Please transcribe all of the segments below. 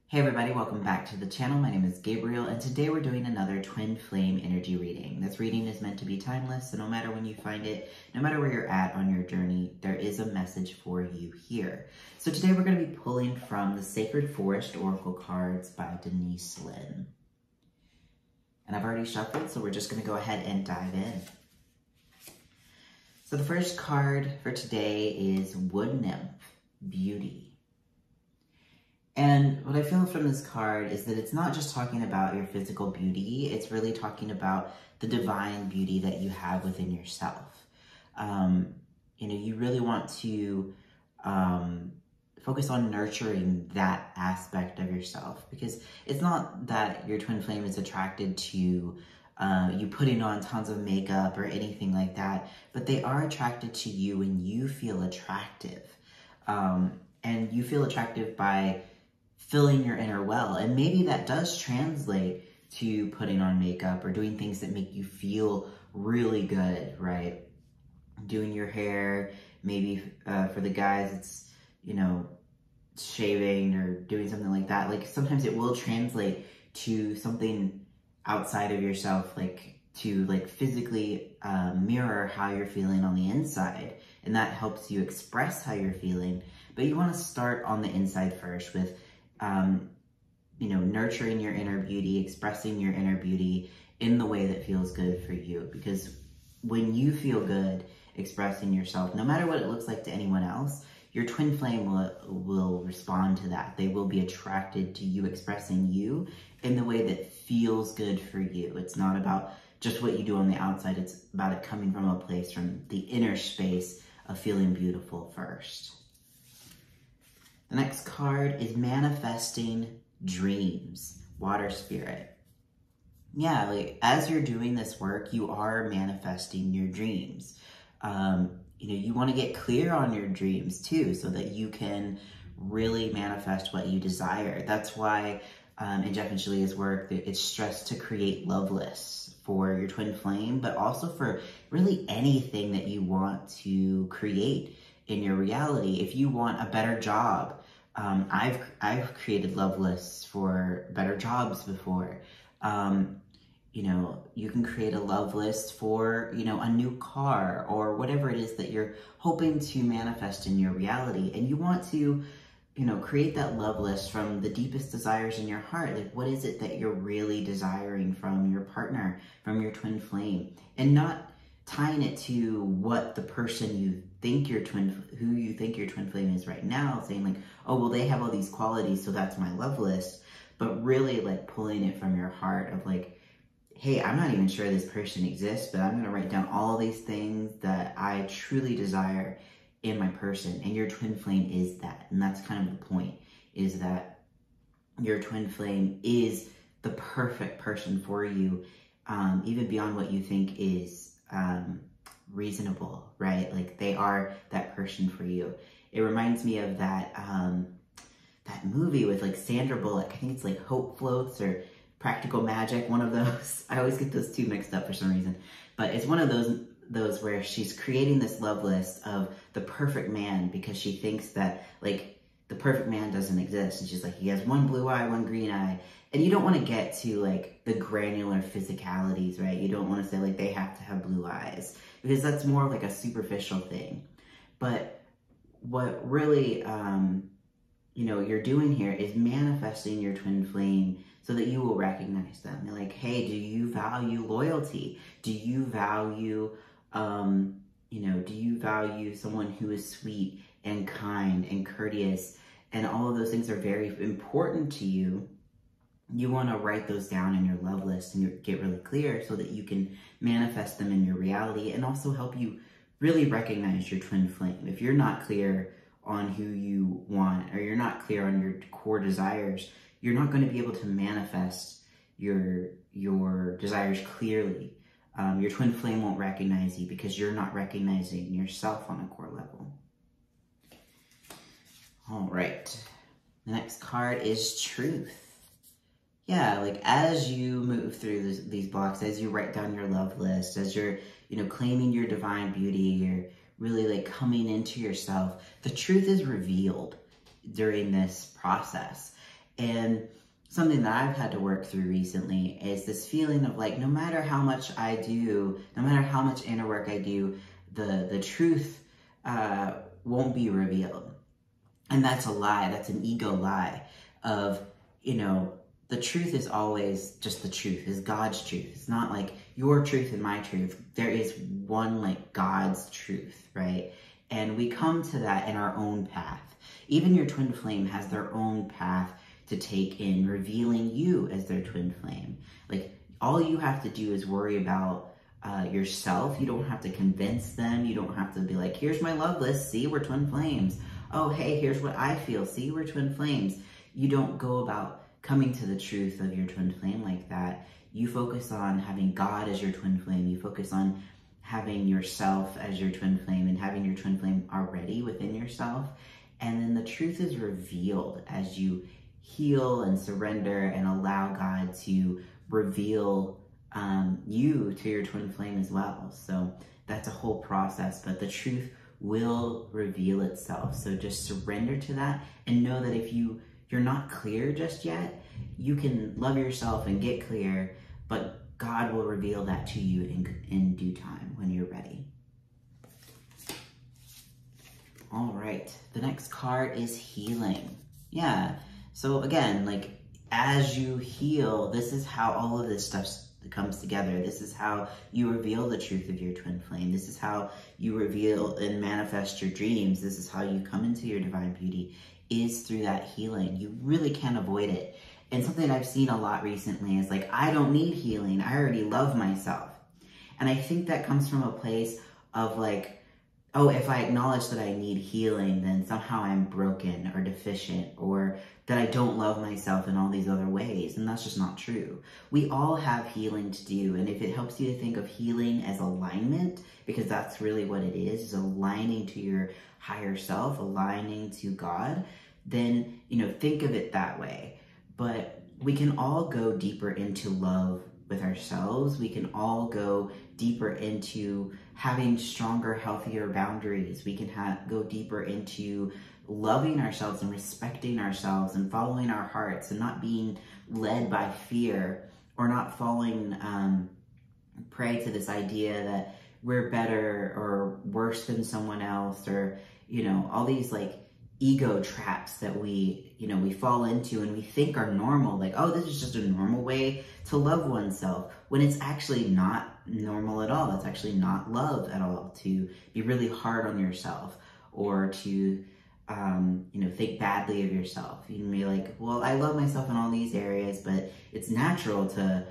Hey everybody, welcome back to the channel. My name is Gabriel, and today we're doing another twin flame energy reading. This reading is meant to be timeless, so no matter when you find it, no matter where you're at on your journey, there is a message for you here. So today we're going to be pulling from the Sacred Forest Oracle cards by Denise Lynn. And I've already shuffled, so we're just going to go ahead and dive in. So the first card for today is Wood Nymph, Beauty. And what I feel from this card is that it's not just talking about your physical beauty, it's really talking about the divine beauty that you have within yourself. You really want to focus on nurturing that aspect of yourself, because it's not that your twin flame is attracted to you putting on tons of makeup or anything like that, but they are attracted to you when you feel attractive. And you feel attractive by filling your inner well. And maybe that does translate to putting on makeup or doing things that make you feel really good, right? Doing your hair, maybe for the guys, it's, shaving or doing something like that. Like sometimes it will translate to something outside of yourself, to physically mirror how you're feeling on the inside. And that helps you express how you're feeling. But you want to start on the inside first with nurturing your inner beauty, expressing your inner beauty in the way that feels good for you. Because when you feel good expressing yourself, no matter what it looks like to anyone else, your twin flame will respond to that. They will be attracted to you expressing you in the way that feels good for you. It's not about just what you do on the outside. It's about it coming from a place, from the inner space of feeling beautiful first. The next card is Manifesting Dreams, Water Spirit. Yeah, as you're doing this work, you are manifesting your dreams. You want to get clear on your dreams too, so that you can really manifest what you desire. That's why in Jeff and Shaleia's work, it's stressed to create love lists for your twin flame, but also for really anything that you want to create in your reality. If you want a better job, I've created love lists for better jobs before. You can create a love list for, a new car or whatever it is that you're hoping to manifest in your reality. And you want to, create that love list from the deepest desires in your heart. Like, what is it that you're really desiring from your partner, from your twin flame? And not tying it to what the person who you think your twin flame is right now, saying like, oh, well, they have all these qualities, so that's my love list. But really pulling it from your heart of hey, I'm not even sure this person exists, but I'm going to write down all these things that I truly desire in my person. And your twin flame is that. And that's kind of the point, is that your twin flame is the perfect person for you, even beyond what you think is reasonable, right? They are that person for you. It reminds me of that movie with Sandra Bullock. I think it's Hope Floats or Practical Magic, one of those. I always get those two mixed up for some reason. But it's one of those where she's creating this love list of the perfect man, because she thinks that the perfect man doesn't exist. And she's like, he has one blue eye, one green eye. And you don't want to get to the granular physicalities, right? You don't want to say they have to have blue eyes, because that's more a superficial thing. But what really, you're doing here is manifesting your twin flame so that you will recognize them. You're like, hey, do you value loyalty? Do you value, do you value someone who is sweet and kind and courteous? And all of those things are very important to you. You want to write those down in your love list and get really clear so that you can manifest them in your reality, and also help you really recognize your twin flame. If you're not clear on who you want, or you're not clear on your core desires, you're not going to be able to manifest your desires clearly. Your twin flame won't recognize you because you're not recognizing yourself on a core level. All right. The next card is Truth. Yeah, as you move through these blocks, as you write down your love list, as you're, claiming your divine beauty, you're really coming into yourself, the truth is revealed during this process. And something that I've had to work through recently is this feeling of like, no matter how much I do, no matter how much inner work I do, the truth won't be revealed. And that's a lie. That's an ego lie of, you know, the truth is always just the truth, is God's truth. It's not like your truth and my truth. There is one, like, God's truth, right? And we come to that in our own path. Even your twin flame has their own path to take in revealing you as their twin flame. Like, all you have to do is worry about yourself. You don't have to convince them. You don't have to be like, here's my love list. See, we're twin flames. Oh, hey, here's what I feel. See, we're twin flames. You don't go about coming to the truth of your twin flame like that. You focus on having God as your twin flame. You focus on having yourself as your twin flame and having your twin flame already within yourself. And then the truth is revealed as you heal and surrender and allow God to reveal you to your twin flame as well. So that's a whole process, but the truth will reveal itself. So just surrender to that and know that if you're not clear just yet, you can love yourself and get clear, but God will reveal that to you in due time when you're ready. All right, the next card is healing. Yeah, so again, like, as you heal, this is how all of this stuff comes together. This is how you reveal the truth of your twin flame. This is how you reveal and manifest your dreams. This is how you come into your divine beauty, is through that healing. You really can't avoid it. And something I've seen a lot recently is like, I don't need healing. I already love myself. And I think that comes from a place of like, oh, if I acknowledge that I need healing, then somehow I'm broken or deficient, or that I don't love myself in all these other ways. And that's just not true. We all have healing to do. And if it helps you to think of healing as alignment, because that's really what it is aligning to your higher self, aligning to God, then, you know, think of it that way. But we can all go deeper into love with ourselves. We can all go deeper into having stronger, healthier boundaries. We can go deeper into loving ourselves and respecting ourselves and following our hearts and not being led by fear, or not falling prey to this idea that we're better or worse than someone else, or, you know, all these like ego traps that we fall into and we think are normal. Like, oh, this is just a normal way to love oneself, when it's actually not normal at all. It's actually not love at all to be really hard on yourself, or to think badly of yourself. You can be like, well, I love myself in all these areas, but it's natural to,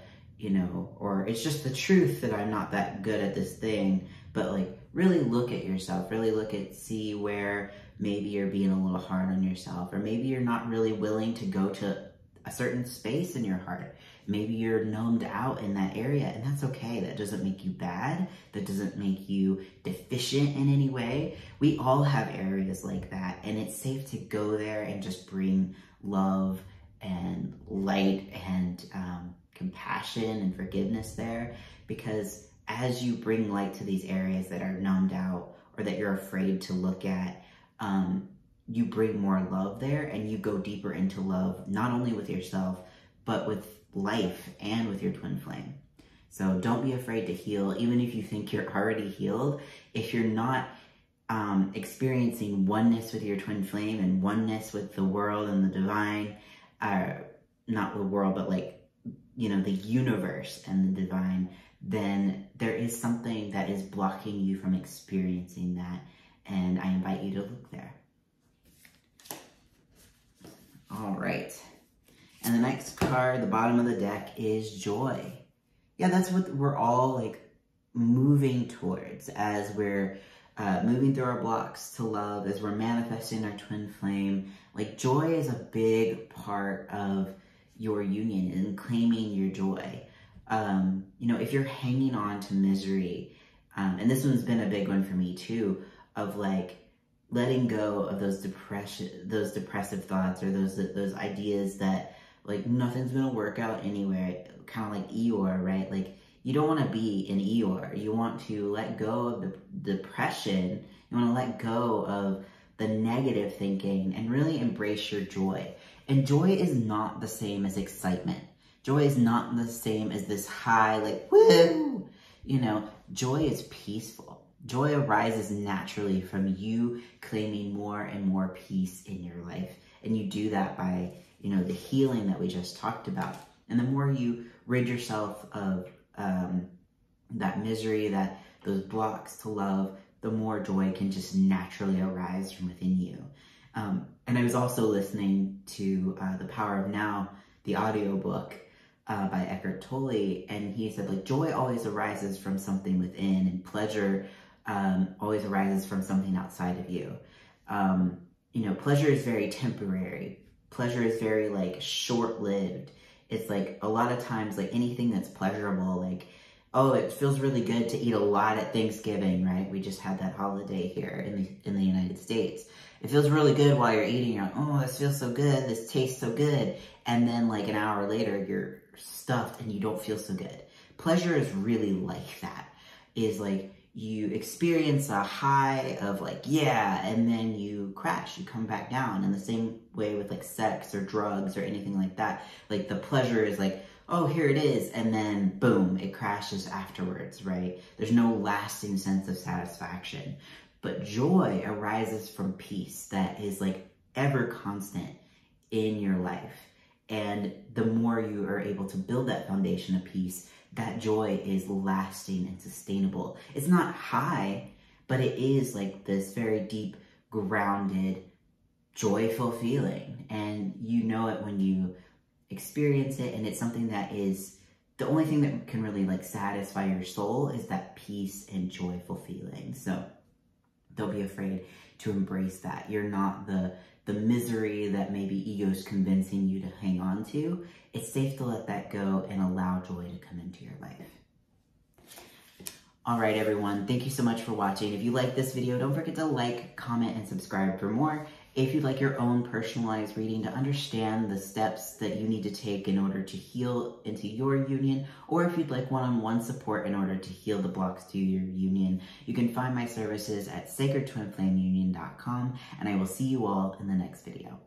or it's just the truth that I'm not that good at this thing. But like, really look at yourself, really see where maybe you're being a little hard on yourself, or maybe you're not really willing to go to a certain space in your heart. Maybe you're numbed out in that area, and that's okay. That doesn't make you bad. That doesn't make you deficient in any way. We all have areas like that, and it's safe to go there and just bring love and light and compassion and forgiveness there, because as you bring light to these areas that are numbed out or that you're afraid to look at, you bring more love there, and you go deeper into love, not only with yourself, but with life and with your twin flame. So don't be afraid to heal, even if you think you're already healed. If you're not experiencing oneness with your twin flame and oneness with the world and the divine, not the world, but like, the universe and the divine, then there is something that is blocking you from experiencing that. And I invite you to look there. All right. And the next card, the bottom of the deck, is joy. Yeah, that's what we're all like moving towards as we're moving through our blocks to love, as we're manifesting our twin flame. Like, joy is a big part of your union and claiming your joy. If you're hanging on to misery, and this one's been a big one for me too, of like letting go of those depressive thoughts, or those ideas that like nothing's gonna work out anywhere, kind of like Eeyore, right? Like, you don't want to be an Eeyore. You want to let go of the depression. You want to let go of the negative thinking and really embrace your joy. And joy is not the same as excitement. Joy is not the same as this high, like, woo! You know, joy is peaceful. Joy arises naturally from you claiming more and more peace in your life. And you do that by, you know, the healing that we just talked about. And the more you rid yourself of that misery, those blocks to love, the more joy can just naturally arise from within you. And I was also listening to The Power of Now, the audiobook by Eckhart Tolle, and he said, like, joy always arises from something within, and pleasure always arises from something outside of you. You know, pleasure is very temporary. Pleasure is very, like, short-lived. It's like, a lot of times, like, anything that's pleasurable, like, oh, it feels really good to eat a lot at Thanksgiving, right? We just had that holiday here in the United States. It feels really good while you're eating. You're like, oh, this feels so good. This tastes so good. And then, like, an hour later, you're stuffed and you don't feel so good. Pleasure is really like that. Is like, you experience a high of, like, yeah, and then you crash, you come back down. In the same way with, like, sex or drugs or anything like that. Like, the pleasure is like, oh, here it is, and then boom, it crashes afterwards, right? There's no lasting sense of satisfaction. But joy arises from peace that is, like, ever constant in your life. And the more you are able to build that foundation of peace, that joy is lasting and sustainable. It's not high, but it is like this very deep, grounded, joyful feeling. And you know it when you experience it, and it's something that is the only thing that can really, like, satisfy your soul is that peace and joyful feeling. So don't be afraid to embrace that. You're not the misery that maybe ego's convincing you to hang on to. It's safe to let that go and allow joy to come into your life. All right, everyone. Thank you so much for watching. If you like this video, don't forget to like, comment, and subscribe for more. If you'd like your own personalized reading to understand the steps that you need to take in order to heal into your union, or if you'd like one-on-one support in order to heal the blocks to your union, you can find my services at SacredTwinFlameUnion.com, and I will see you all in the next video.